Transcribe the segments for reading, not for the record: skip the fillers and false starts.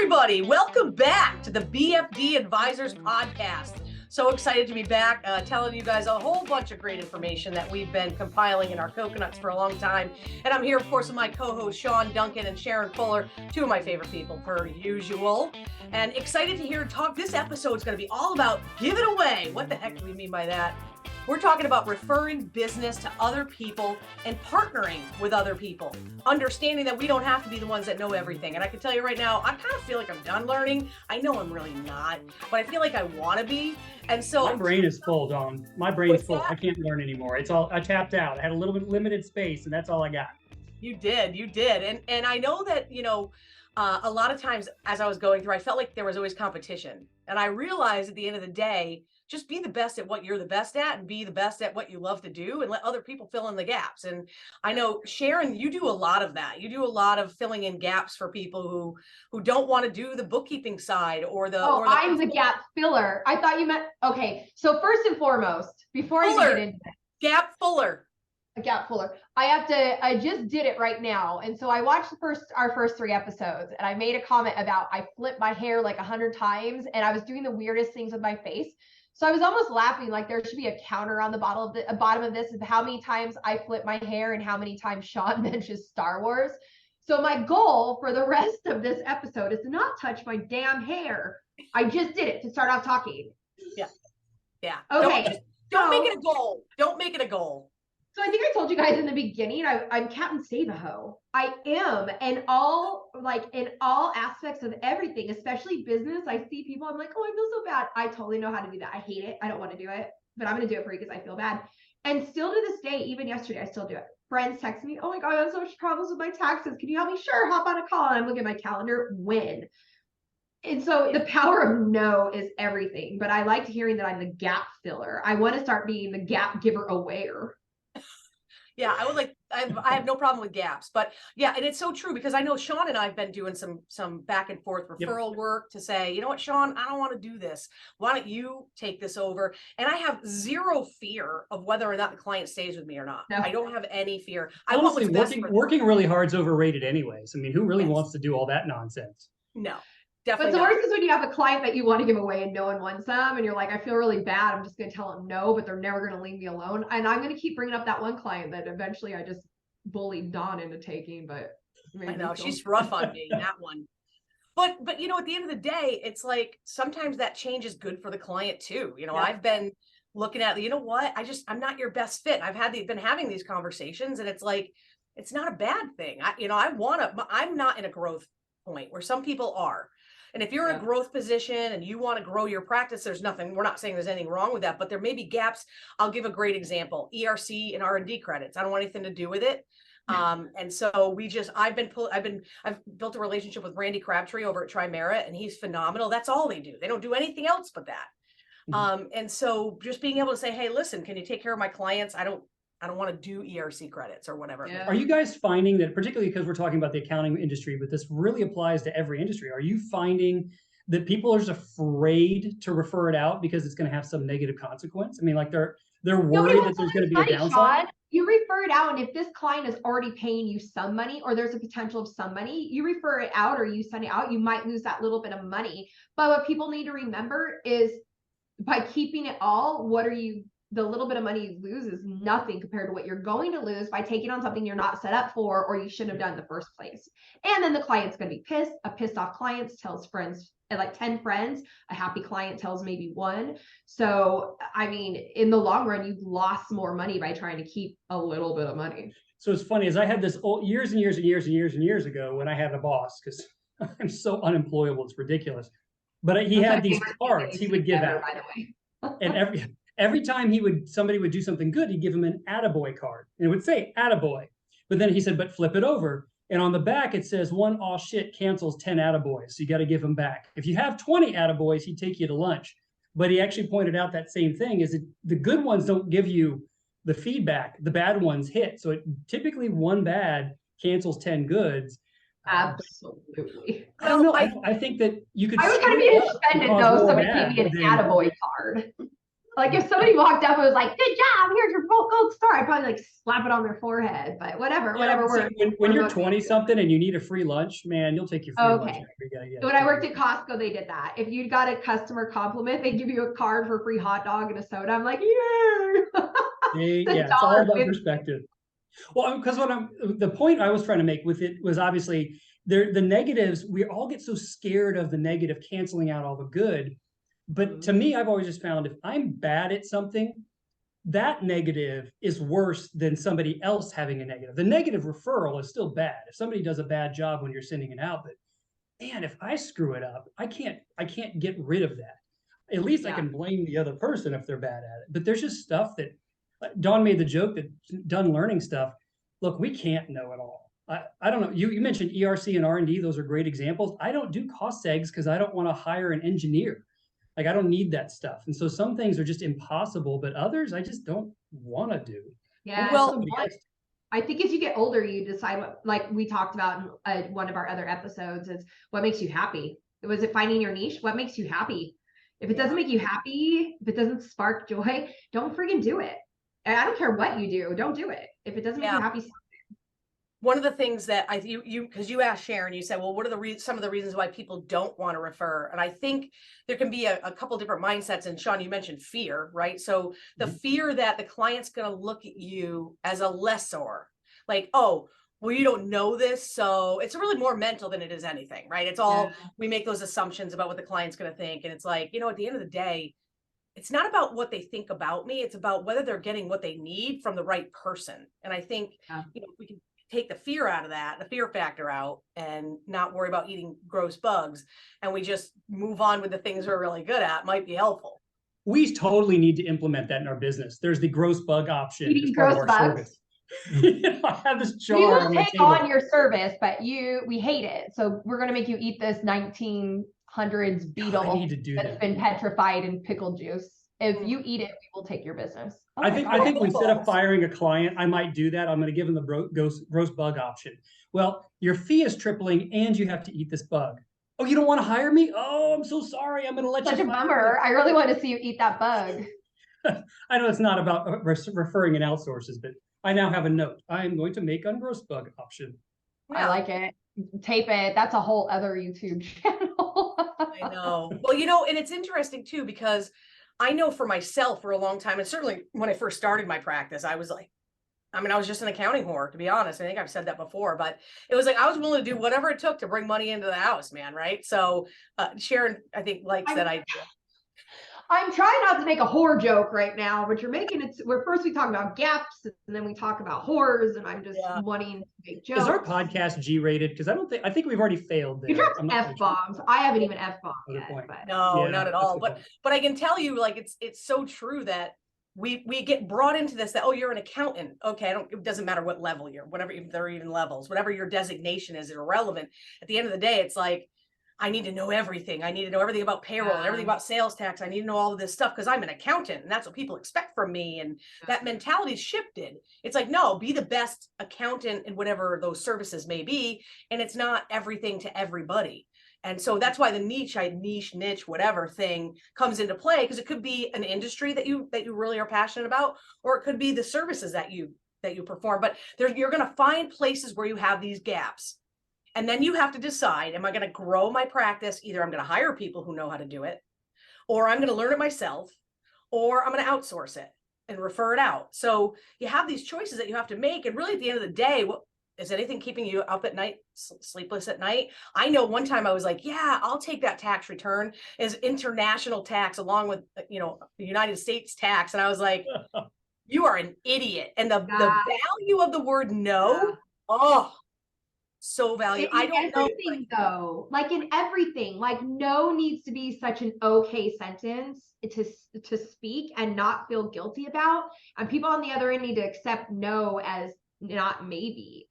everybody. Welcome back to the BFD Advisors podcast. So excited to be back telling you guys a whole bunch of great information that we've been compiling in our coconuts for a long time. And I'm here, of course, with my co-hosts, Sean, Duncan, and Sharrin Fuller, two of my favorite people per usual. And excited to hear talk. This episode is going to be all about give it away. What the heck do we mean by that? We're talking about referring business to other people and partnering with other people, understanding that we don't have to be the ones that know everything. And I can tell you right now, I kind of feel like I'm done learning. I know I'm really not, but I feel like I want to be. And so my brain is full, Dawn. My brain is full. I can't learn anymore. It's all, I tapped out. I had a little bit limited space and that's all I got. You did. And I know that, a lot of times as I was going through, I felt like there was always competition. And I realized at the end of the day, just be the best at what you're the best at and be the best at what you love to do and let other people fill in the gaps. And I know, Sharrin, you do a lot of that. You do a lot of filling in gaps for people who don't want to do the bookkeeping side or the. Oh, I'm the gap filler. I thought you meant, okay. So first and foremost, before I get into it. Gap Fuller. A gap fuller. I just did it right now. And so I watched our first 3 episodes and I made a comment about I flipped my hair like 100 times and I was doing the weirdest things with my face. So I was almost laughing, like there should be a counter on the bottom of this of how many times I flip my hair and how many times Sean mentions Star Wars. So my goal for the rest of this episode is to not touch my damn hair. I just did it to start off talking. Yeah. Okay. Don't make it a goal. Don't make it a goal. So I think I told you guys in the beginning, I'm Captain Save-A-Ho. I am in all aspects of everything, especially business. I see people, I'm like, oh, I feel so bad. I totally know how to do that. I hate it. I don't want to do it, but I'm going to do it for you because I feel bad. And still to this day, even yesterday, I still do it. Friends text me, oh my God, I have so much problems with my taxes. Can you help me? Sure, hop on a call. And I'm looking at my calendar, when? And so the power of no is everything. But I liked hearing that I'm the gap filler. I want to start being the gap giver aware. Yeah, I have no problem with gaps, but yeah, and it's so true because I know Sean and I've been doing some back and forth referral work to say, you know what, Sean, I don't want to do this. Why don't you take this over? And I have zero fear of whether or not the client stays with me or not. No. I don't have any fear. Honestly, working really hard is overrated anyways. I mean, who really wants to do all that nonsense? No. But the worst is when you have a client that you want to give away and no one wants them and you're like, I feel really bad. I'm just going to tell them no, but they're never going to leave me alone. And I'm going to keep bringing up that one client that eventually I just bullied Dawn into taking, but I know she's rough on me, that one. But at the end of the day, it's like sometimes that change is good for the client too. I've been looking at, you know what, I'm not your best fit. I've been having these conversations and it's like, it's not a bad thing. I'm not in a growth point where some people are. And if you're in a growth position and you want to grow your practice, we're not saying there's anything wrong with that, but there may be gaps. I'll give a great example, ERC and R&D credits. I don't want anything to do with it. And so I've built a relationship with Randy Crabtree over at Trimera and he's phenomenal. That's all they do. They don't do anything else but that. Mm-hmm. And so just being able to say, hey, listen, can you take care of my clients? I don't want to do ERC credits or whatever. Yeah. Are you guys finding that, particularly because we're talking about the accounting industry, but this really applies to every industry, are you finding that people are just afraid to refer it out because it's going to have some negative consequence? I mean, like they're worried that there's going to be a downside? Sean, you refer it out, and if this client is already paying you some money or there's a potential of some money, you refer it out or you send it out, you might lose that little bit of money. But what people need to remember is by keeping it all, the little bit of money you lose is nothing compared to what you're going to lose by taking on something you're not set up for or you shouldn't have done in the first place. And then the client's going to be pissed. A pissed off client tells friends, like 10 friends. A happy client tells maybe 1. So, I mean, in the long run, you've lost more money by trying to keep a little bit of money. So it's funny, as I had this years and years ago when I had a boss, because I'm so unemployable, it's ridiculous. But he had these cards he would give out. By the way. And every time somebody would do something good, he'd give him an attaboy card. And it would say attaboy. But then he said, but flip it over. And on the back, it says 1 aw shit cancels 10 attaboys. So you got to give them back. If you have 20 attaboys, he'd take you to lunch. But he actually pointed out that same thing is that the good ones don't give you the feedback. The bad ones hit. So typically 1 bad cancels 10 goods. Absolutely. I don't know. I think that you could. I was kind of be offended though. Somebody gave me an attaboy card. Like if somebody walked up and was like, "Good job, here's your gold star," I'd probably like slap it on their forehead. But whatever. When you're 20 something and you need a free lunch, man, you'll take your free lunch. When I worked at Costco, they did that. If you got a customer compliment, they give you a card for a free hot dog and a soda. I'm like, yeah. It's all about perspective. Well, because the point I was trying to make with it was obviously the negatives. We all get so scared of the negative canceling out all the good. But to me, I've always just found if I'm bad at something, that negative is worse than somebody else having a negative. The negative referral is still bad. If somebody does a bad job when you're sending it out, but man, if I screw it up, I can't get rid of that. At least I can blame the other person if they're bad at it. But there's just stuff that Dawn made the joke that done learning stuff. Look, we can't know it all. I don't know. You mentioned ERC and R&D. Those are great examples. I don't do cost segs because I don't want to hire an engineer. Like I don't need that stuff. And so some things are just impossible, but others I just don't want to do. Yeah. Well, I think as you get older, you decide what, like we talked about in one of our other episodes, is what makes you happy. Was it finding your niche? What makes you happy? If it doesn't make you happy, if it doesn't spark joy, don't freaking do it. And I don't care what you do, don't do it. If it doesn't make you happy, stop it. One of the things that because you asked Sharrin, you said, well, what are some of the reasons why people don't want to refer? And I think there can be a couple different mindsets. And Sean, you mentioned fear, right? So the fear that the client's going to look at you as a lessor, like, oh, well, you don't know this. So it's really more mental than it is anything, right? It's all, we make those assumptions about what the client's going to think. And it's like, at the end of the day, it's not about what they think about me. It's about whether they're getting what they need from the right person. And I think, we can take the fear out of that, the fear factor out, and not worry about eating gross bugs. And we just move on with the things we're really good at, might be helpful. We totally need to implement that in our business. There's the gross bug option. Eating gross bugs. I have this jar. We will take on your service, but we hate it. So we're going to make you eat this 1900s beetle that's been petrified in pickle juice. If you eat it, we will take your business. I think instead of firing a client, I might do that. I'm going to give them the gross bug option. Well, your fee is tripling and you have to eat this bug. Oh, you don't want to hire me? Oh, I'm so sorry. I'm going to let you. Such a bummer. I really want to see you eat that bug. I know it's not about referring and outsources, but I now have a note. I'm going to make on gross bug option. I like it. Tape it. That's a whole other YouTube channel. I know. Well, and it's interesting too, because I know for myself for a long time, and certainly when I first started my practice, I was like, I was just an accounting whore, to be honest. I think I've said that before, but it was like, I was willing to do whatever it took to bring money into the house, man. Right. So Sharrin, I think, likes that idea. I'm trying not to make a whore joke right now, but you're making it where first we talk about gaps and then we talk about whores, and I'm just wanting to make jokes. Is our podcast G-rated? Because I think we've already failed there. You dropped F-bombs. I haven't even F-bombed yet. No, not at all. But I can tell you, like, it's so true that we get brought into this, that, oh, you're an accountant. Okay, it doesn't matter what level you're, whatever, if there are even levels, whatever your designation is irrelevant. At the end of the day, it's like, I need to know everything. I need to know everything about payroll, and everything about sales tax. I need to know all of this stuff because I'm an accountant and that's what people expect from me. And that mentality's shifted. It's like, no, be the best accountant in whatever those services may be. And it's not everything to everybody. And so that's why the niche, whatever thing comes into play, because it could be an industry that you really are passionate about, or it could be the services that you perform. But you're going to find places where you have these gaps. And then you have to decide, am I going to grow my practice? Either I'm going to hire people who know how to do it, or I'm going to learn it myself, or I'm going to outsource it and refer it out. So you have these choices that you have to make. And really at the end of the day, is anything keeping you up at night, sleepless at night? I know one time I was like, yeah, I'll take that tax return as international tax along with, the United States tax. And I was like, you are an idiot. And the value of the word no, so valuable. I don't know. Though, like in everything, like no needs to be such an okay sentence to speak and not feel guilty about. And people on the other end need to accept no as not maybe.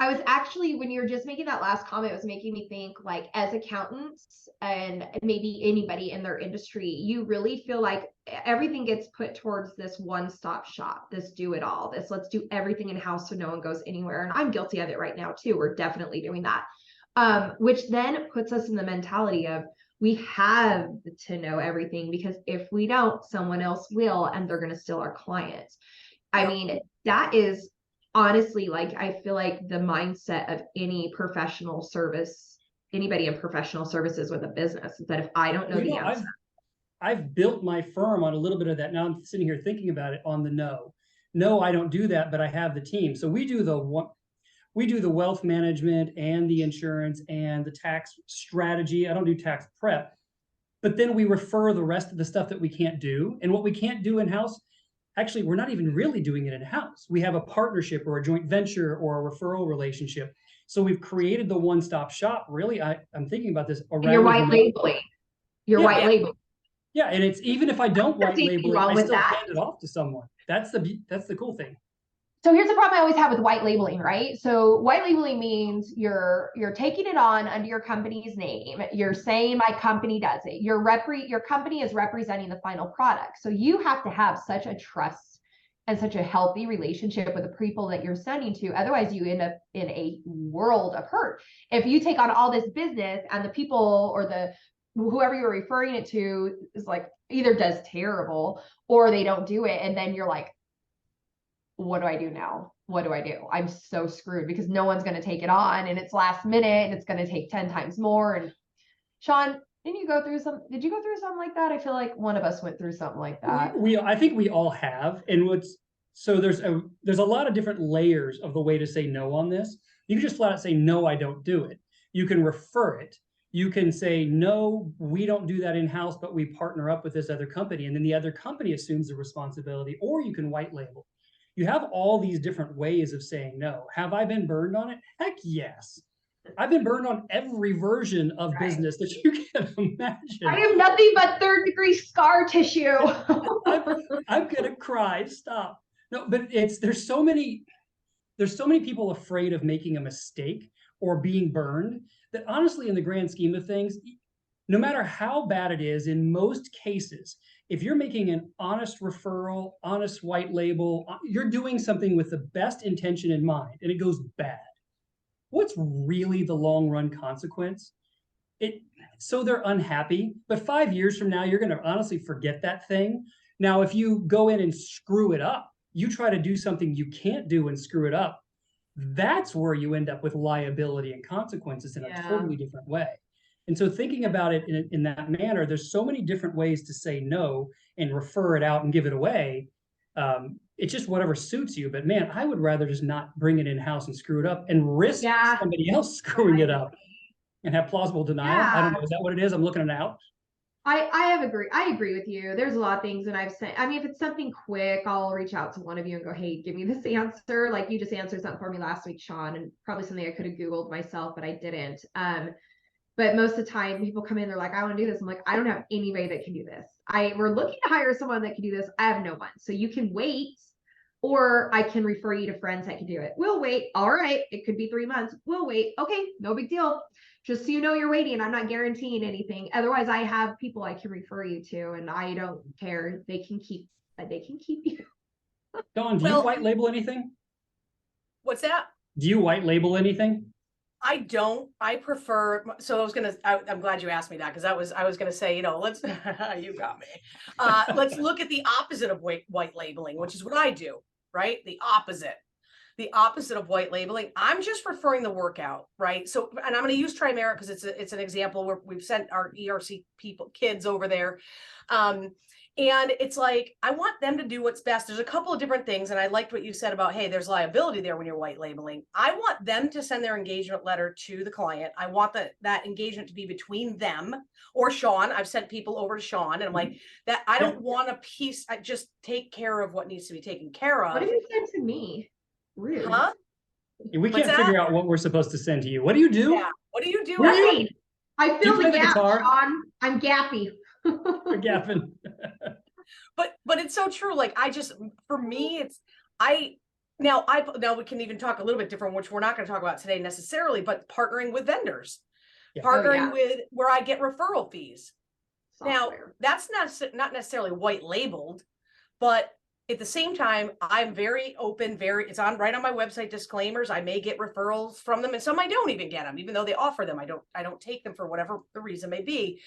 I was actually, when you were just making that last comment, it was making me think, like, as accountants and maybe anybody in their industry, you really feel like everything gets put towards this one-stop shop, this do it all, this let's do everything in-house so no one goes anywhere. And I'm guilty of it right now too. We're definitely doing that. Which then puts us in the mentality of, we have to know everything, because if we don't, someone else will, and they're going to steal our clients. I mean, that is honestly, like, I feel like the mindset of any professional service, anybody in professional services with a business, is that if I don't know the answer. I've built my firm on a little bit of that. Now I'm sitting here thinking about it on the no, I don't do that, but I have the team. So we do the wealth management and the insurance and the tax strategy. I don't do tax prep, but then we refer the rest of the stuff that we can't do. And what we can't do in-house, actually, we're not even really doing it in-house. We have a partnership or a joint venture or a referral relationship. So we've created the one-stop shop. Really, I'm thinking about this. You're white labeling. You're white labeling. Yeah, and it's even if I don't white label it, I still that. hand it off to someone. That's the cool thing. So here's the problem I always have with white labeling, right? So white labeling means you're taking it on under your company's name. You're saying my company does it. Your company is representing the final product. So you have to have such a trust and such a healthy relationship with the people that you're sending to. Otherwise, you end up in a world of hurt. If you take on all this business and the people or whoever you're referring it to is like either does terrible or they don't do it, and then you're like, what do I do now? What do I do? I'm so screwed, because no one's going to take it on, and it's last minute, and it's going to take 10 times more. And Sean, did you go through something like that? I feel like one of us went through something like that. I think we all have. And there's a lot of different layers of the way to say no on this. You can just flat out say, no, I don't do it. You can refer it. You can say, no, we don't do that in-house, but we partner up with this other company. And then the other company assumes the responsibility, or you can white label. You have all these different ways of saying no. Have I been burned on it? Heck yes. I've been burned on every version of business that you can imagine. I have nothing but third-degree scar tissue. I'm gonna cry. Stop. No, but there's so many people afraid of making a mistake or being burned that honestly, in the grand scheme of things, no matter how bad it is, in most cases, if you're making an honest referral, honest white label, you're doing something with the best intention in mind, and it goes bad. What's really the long run consequence? So they're unhappy, but 5 years from now, you're going to honestly forget that thing. Now, if you go in and screw it up, you try to do something you can't do and screw it up, that's where you end up with liability and consequences in a totally different way. And so thinking about it in that manner, there's so many different ways to say no and refer it out and give it away. It's just whatever suits you. But man, I would rather just not bring it in-house and screw it up and risk somebody else screwing it up and have plausible denial. I don't know. Is that what it is? I'm looking it out. I agree with you. There's a lot of things that I've said. I mean, if it's something quick, I'll reach out to one of you and go, hey, give me this answer. Like you just answered something for me last week, Sean, and probably something I could have Googled myself, but I didn't. But most of the time people come in, they're like, I want to do this. I'm like, I don't have anybody that can do this. We're looking to hire someone that can do this. I have no one. So you can wait, or I can refer you to friends that can do it. We'll wait. All right. It could be 3 months. We'll wait. Okay. No big deal. Just so you know, you're waiting. I'm not guaranteeing anything. Otherwise, I have people I can refer you to, and I don't care. They can keep you. Dawn, do you white label anything? What's that? Do you white label anything? I don't. I prefer. So I'm glad you asked me that, because I was gonna say, let's. You got me. Let's look at the opposite of white labeling, which is what I do. Right, the opposite of white labeling. I'm just referring the workout, right? So, and I'm going to use Trimera because it's an example where we've sent our ERC kids over there. And it's like, I want them to do what's best. There's a couple of different things. And I liked what you said about, hey, there's liability there when you're white labeling. I want them to send their engagement letter to the client. I want that engagement to be between them or Sean. I've sent people over to Sean, and I'm like, that I don't want a piece. I just take care of what needs to be taken care of. What have you sent to me? Rude. Huh? We can't figure out what we're supposed to send to you. What do you do? Yeah. What do you do? Nothing. I feel the gap, guitar? Sean. I'm gappy. You're gapping. But it's so true. Like, for me, now we can even talk a little bit different, which we're not going to talk about today necessarily, but partnering with vendors, partnering with where I get referral fees. Software. Now, that's not necessarily white labeled, but at the same time, I'm very open, it's on right on my website disclaimers. I may get referrals from them and some I don't even get them, even though they offer them. I don't take them for whatever the reason may be.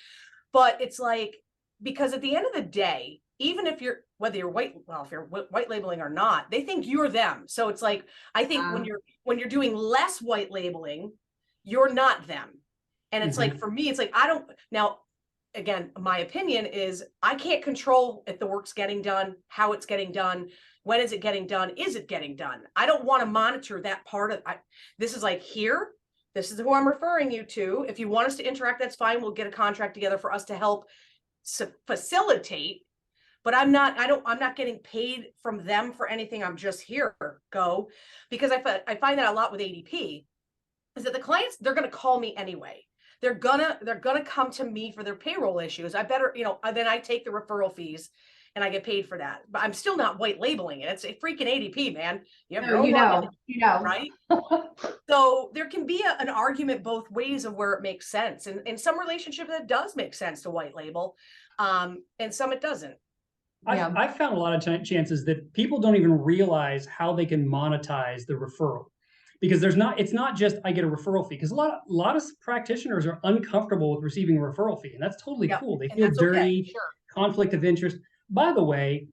But it's like, because at the end of the day, even if you're, whether you're white labeling or not, they think you're them. So it's like, I think when you're doing less white labeling, you're not them. And it's like, for me, it's like, now, again, my opinion is I can't control if the work's getting done, how it's getting done, when is it getting done, is it getting done? I don't want to monitor that part of this is like, this is who I'm referring you to. If you want us to interact, that's fine. We'll get a contract together for us to help facilitate. But I'm not getting paid from them for anything. I'm just here, go. Because I find that a lot with ADP is that the clients, they're going to call me anyway. They're gonna come to me for their payroll issues. I better, then I take the referral fees and I get paid for that. But I'm still not white labeling it. It's a freaking ADP, man. You have no right? So there can be an argument both ways of where it makes sense. And in some relationships, it does make sense to white label, and some it doesn't. I've found a lot of chances that people don't even realize how they can monetize the referral. Because it's not just I get a referral fee, because a lot of practitioners are uncomfortable with receiving a referral fee, and that's totally cool. They feel dirty, conflict of interest. By the way,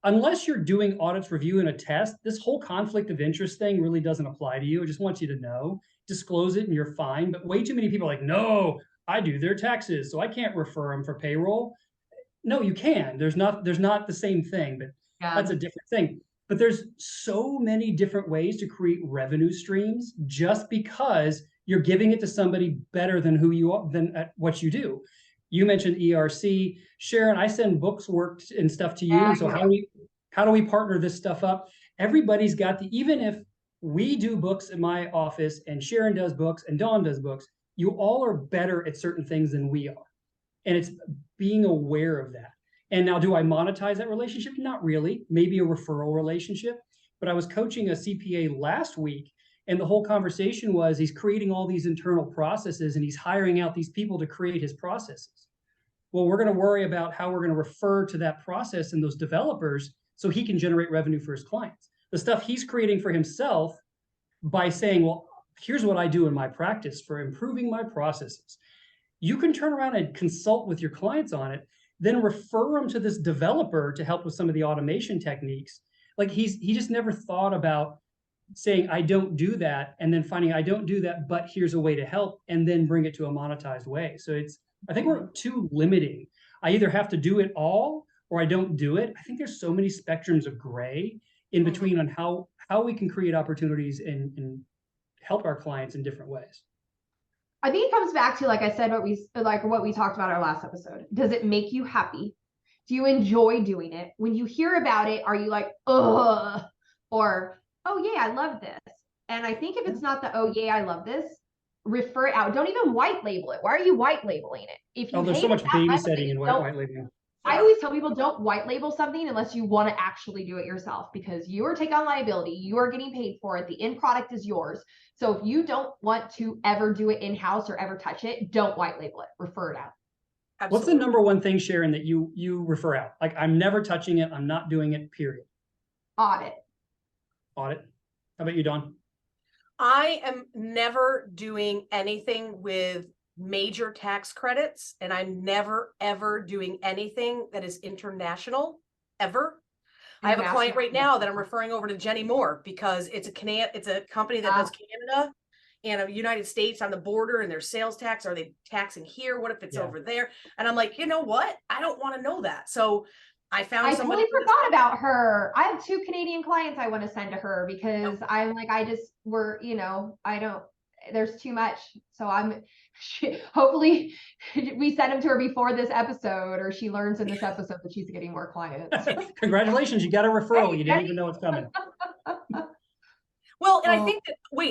unless you're doing audits, review, and a test, this whole conflict of interest thing really doesn't apply to you. I just want you to know, disclose it and you're fine. But way too many people are like, no, I do their taxes, so I can't refer them for payroll. No, you can. There's not the same thing, but that's a different thing. But there's so many different ways to create revenue streams just because you're giving it to somebody better than who you are, than at what you do. You mentioned ERC. Sharrin, I send books, work, and stuff to you. So how do we partner this stuff up? Everybody's got even if we do books in my office and Sharrin does books and Dawn does books, you all are better at certain things than we are. And it's being aware of that. And now, do I monetize that relationship? Not really. Maybe a referral relationship. But I was coaching a CPA last week, and the whole conversation was he's creating all these internal processes and he's hiring out these people to create his processes. Well, we're going to worry about how we're going to refer to that process and those developers so he can generate revenue for his clients. The stuff he's creating for himself by saying, well, here's what I do in my practice for improving my processes. You can turn around and consult with your clients on it, then refer them to this developer to help with some of the automation techniques. Like he just never thought about saying, I don't do that, and then finding I don't do that, but here's a way to help, and then bring it to a monetized way. So I think we're too limiting. I either have to do it all or I don't do it. I think there's so many spectrums of gray in between on how we can create opportunities and help our clients in different ways. I think it comes back to, like I said, what we talked about our last episode. Does it make you happy? Do you enjoy doing it? When you hear about it, are you like, ugh, or, oh yeah, I love this? And I think if it's not the, oh yeah, I love this, refer it out. Don't even white label it. Why are you white labeling it? If you there's so much babysitting in white labeling. I always tell people, don't white label something unless you want to actually do it yourself, because you are taking on liability. You are getting paid for it. The end product is yours. So if you don't want to ever do it in-house or ever touch it, don't white label it. Refer it out. Absolutely. What's the number one thing, Sharrin, that you refer out? Like, I'm never touching it. I'm not doing it, period. Audit. How about you, Dawn? I am never doing anything with major tax credits, and I'm never, ever doing anything that is international, ever. I have a client right now that I'm referring over to Jenny Moore because it's a company that does Canada and the United States on the border, and their sales tax. Are they taxing here? What if it's over there? And I'm like, you know what? I don't want to know that. So I totally forgot about her. I have 2 Canadian clients I want to send to her because I'm like, there's too much. So hopefully we send them to her before this episode, or she learns in this episode that she's getting more clients. Congratulations, you got a referral. You didn't even know it's coming. Well, and I think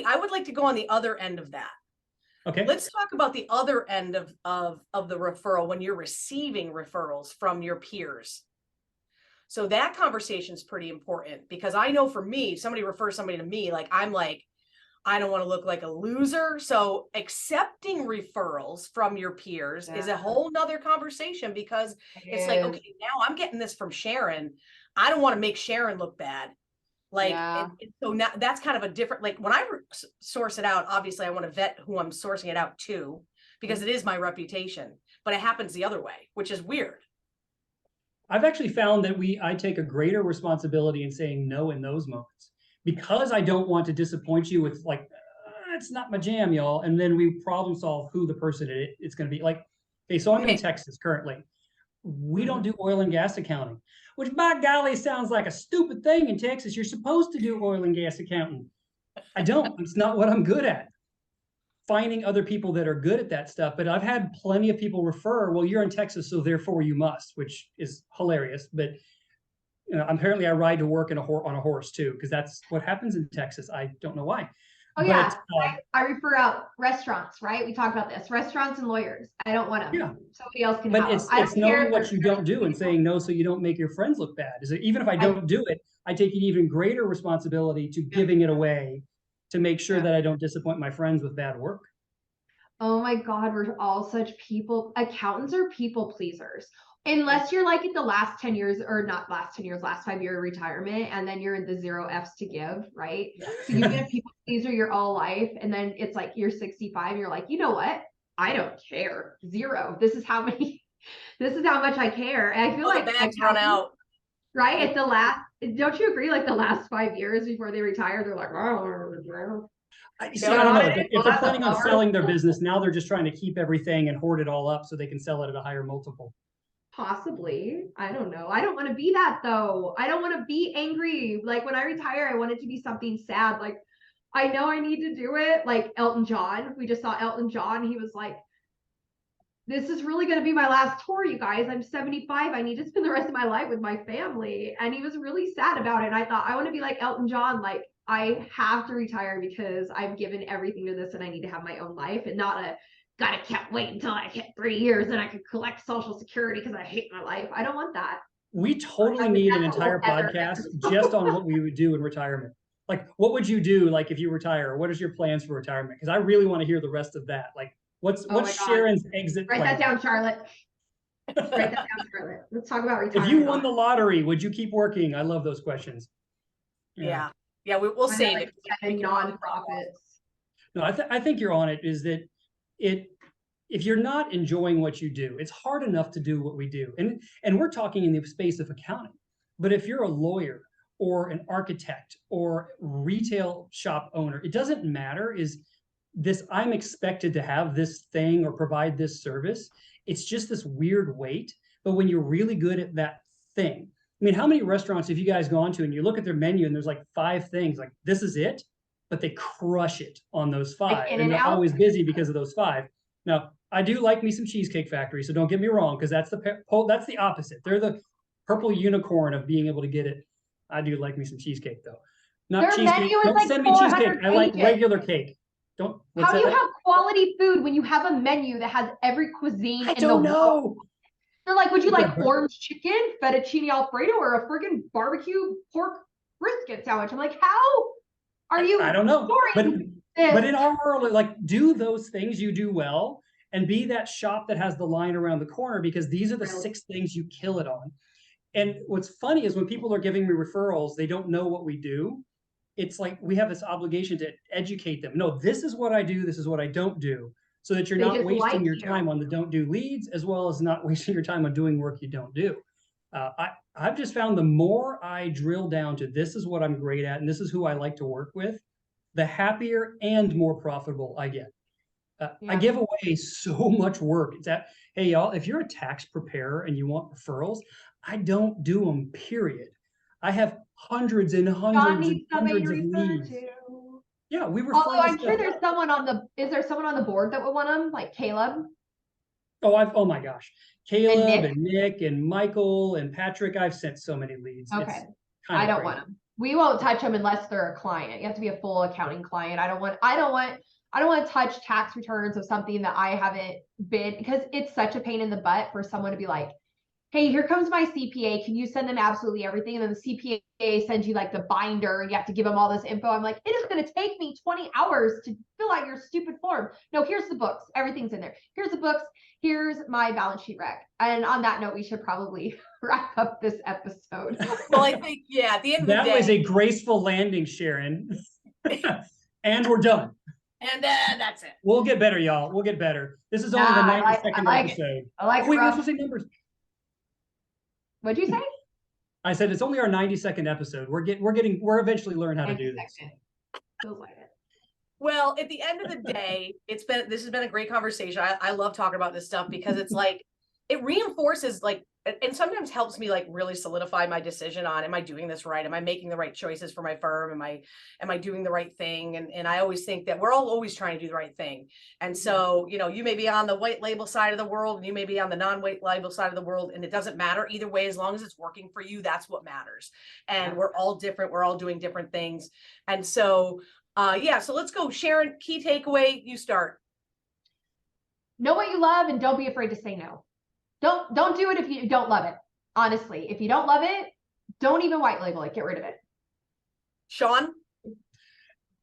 I would like to go on the other end of that. Okay. Let's talk about the other end of the referral when you're receiving referrals from your peers. So that conversation is pretty important, because I know for me, somebody refers somebody to me, like I don't want to look like a loser. So accepting referrals from your peers is a whole nother conversation, because it's like, okay, now I'm getting this from Sharrin. I don't want to make Sharrin look bad. Like, so now that's kind of a different, like when I source it out, obviously I want to vet who I'm sourcing it out to, because it is my reputation, but it happens the other way, which is weird. I've actually found that I take a greater responsibility in saying no in those moments, because I don't want to disappoint you with like, it's not my jam, y'all. And then we problem solve who the person it's going to be. Like, okay, so I'm in Texas currently. We don't do oil and gas accounting, which by golly sounds like a stupid thing in Texas. You're supposed to do oil and gas accounting. I don't. It's not what I'm good at. Finding other people that are good at that stuff. But I've had plenty of people refer, well, you're in Texas, so therefore you must, which is hilarious. But apparently I ride to work on a horse too, because that's what happens in Texas. I don't know why. Oh, yeah. I refer out restaurants, right? We talked about this. Restaurants and lawyers. I don't want them. Yeah. Somebody else can But have them. it's knowing what you don't do and saying no so you don't make your friends look bad. Is that even if I don't do it, I take an even greater responsibility to giving it away to make sure that I don't disappoint my friends with bad work. Oh my God, we're all such accountants are people pleasers. Unless you're like at the last 10 years, or not last 10 years, last 5 year retirement, and then you're in the 0 F's to give, right? So you've been a people pleaser your all life, and then it's like you're 65, and you're like, you know what? I don't care. 0. This is how much I care. And I feel like the bags run out. Right? At the last, don't you agree? Like the last 5 years before they retire, they're like, oh, I don't know. If they're planning on selling their business, now they're just trying to keep everything and hoard it all up so they can sell it at a higher multiple. Possibly. I don't know. I don't want to be that though. I don't want to be angry. Like when I retire, I want it to be something sad. Like I know I need to do it. Like Elton John. We just saw Elton John. He was like, this is really going to be my last tour, you guys. I'm 75. I need to spend the rest of my life with my family. And he was really sad about it. And I thought, I want to be like Elton John. Like I have to retire because I've given everything to this and I need to have my own life, and not can't wait until I hit 3 years and I can collect Social Security because I hate my life. I don't want that. We totally need an entire podcast just on what we would do in retirement. Like, what would you do, like, if you retire? What is your plans for retirement? Because I really want to hear the rest of that. Like, what's Sharrin's exit plan? Write that down, Charlotte. Write that down, Charlotte. Let's talk about retirement. If you won the lottery, would you keep working? I love those questions. Yeah. We'll save it. Nonprofits. No, I think you're on it. Is that if you're not enjoying what you do, it's hard enough to do what we do. And we're talking in the space of accounting. But if you're a lawyer or an architect or retail shop owner, it doesn't matter. I'm expected to have this thing or provide this service. It's just this weird weight. But when you're really good at that thing, I mean, how many restaurants have you guys gone to and you look at their menu and there's like 5 things, like this is it, but they crush it on those 5, and they're always busy because of those 5. Now, I do like me some Cheesecake Factory, so don't get me wrong, because that's the opposite. They're the purple unicorn of being able to get it. I do like me some cheesecake though. Not Their cheesecake. menu is Don't like send me cheesecake. I like pages. regular cake. How do you have quality food when you have a menu that has every cuisine in the world? They're like, would you like orange chicken, fettuccine alfredo, or a friggin' barbecue pork brisket sandwich? I'm like, how are you? I don't know. But in our world, like, do those things you do well and be that shop that has the line around the corner, because these are the 6 things you kill it on. And what's funny is when people are giving me referrals, they don't know what we do. It's like we have this obligation to educate them. No, this is what I do. This is what I don't do. So that you're not wasting your time on the don't do leads, as well as not wasting your time on doing work you don't do. I've just found the more I drill down to this is what I'm great at and this is who I like to work with, the happier and more profitable I get. I give away so much work. It's that, hey, y'all, if you're a tax preparer and you want referrals, I don't do them, period. I have hundreds and hundreds and hundreds of leads. Yeah, we refer. Although I'm sure there's someone is there someone on the board that would want them, like Caleb? Oh my gosh. Caleb and Nick and Michael and Patrick. I've sent so many leads. Okay. I don't want them. We won't touch them unless they're a client. You have to be a full accounting client. I don't want to touch tax returns of something that I haven't bid, because it's such a pain in the butt for someone to be like, hey, here comes my CPA. Can you send them absolutely everything? And then the CPA sends you like the binder and you have to give them all this info. I'm like, it is going to take me 20 hours to fill out your stupid form. No, here's the books. Everything's in there. Here's the books. Here's my balance sheet rec. And on that note, we should probably wrap up this episode. Well, I think, yeah, at the end of the day. That was a graceful landing, Sharrin. And we're done. And that's it. We'll get better, y'all. We'll get better. This is only the 92nd episode. I like Wait, we're supposed to say numbers. What'd you say? I said it's only our 92nd episode. We're eventually learn how to do this. Feels like it. Well, at the end of the day, this has been a great conversation. I love talking about this stuff because it's like, it reinforces like, and sometimes helps me like really solidify my decision on, am I doing this right? Am I making the right choices for my firm? Am I doing the right thing? And I always think that we're all always trying to do the right thing. And so, you know, you may be on the white label side of the world and you may be on the non-white label side of the world, and it doesn't matter either way, as long as it's working for you, that's what matters. And we're all different. We're all doing different things. And so, yeah, so let's go. Sharrin, key takeaway, you start. Know what you love and don't be afraid to say no. Don't do it if you don't love it. Honestly, if you don't love it, don't even white label it. Get rid of it. Sean?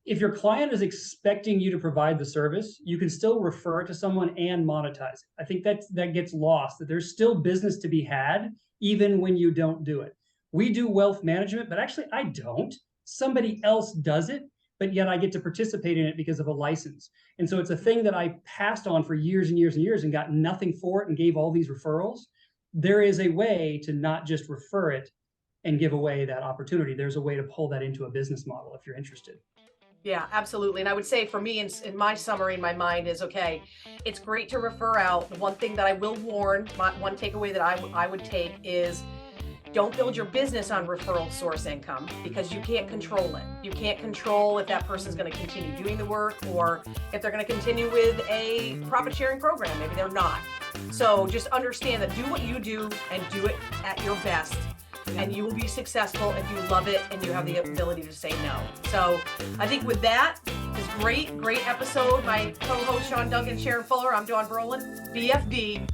If your client is expecting you to provide the service, you can still refer it to someone and monetize it. I think that gets lost, that there's still business to be had, even when you don't do it. We do wealth management, but actually I don't. Somebody else does it, but yet I get to participate in it because of a license. And so it's a thing that I passed on for years and years and years and got nothing for it and gave all these referrals. There is a way to not just refer it and give away that opportunity. There's a way to pull that into a business model if you're interested. Yeah, absolutely. And I would say for me, in my summary in my mind is, okay, it's great to refer out. The one thing that I will warn, one takeaway that I would take is, don't build your business on referral source income, because you can't control it. You can't control if that person's going to continue doing the work or if they're going to continue with a profit sharing program. Maybe they're not. So just understand that do what you do and do it at your best, and you will be successful if you love it and you have the ability to say no. So I think with that, this great episode, my co-host Sean Duncan, Sharrin Fuller, I'm Dawn Brolin, BFD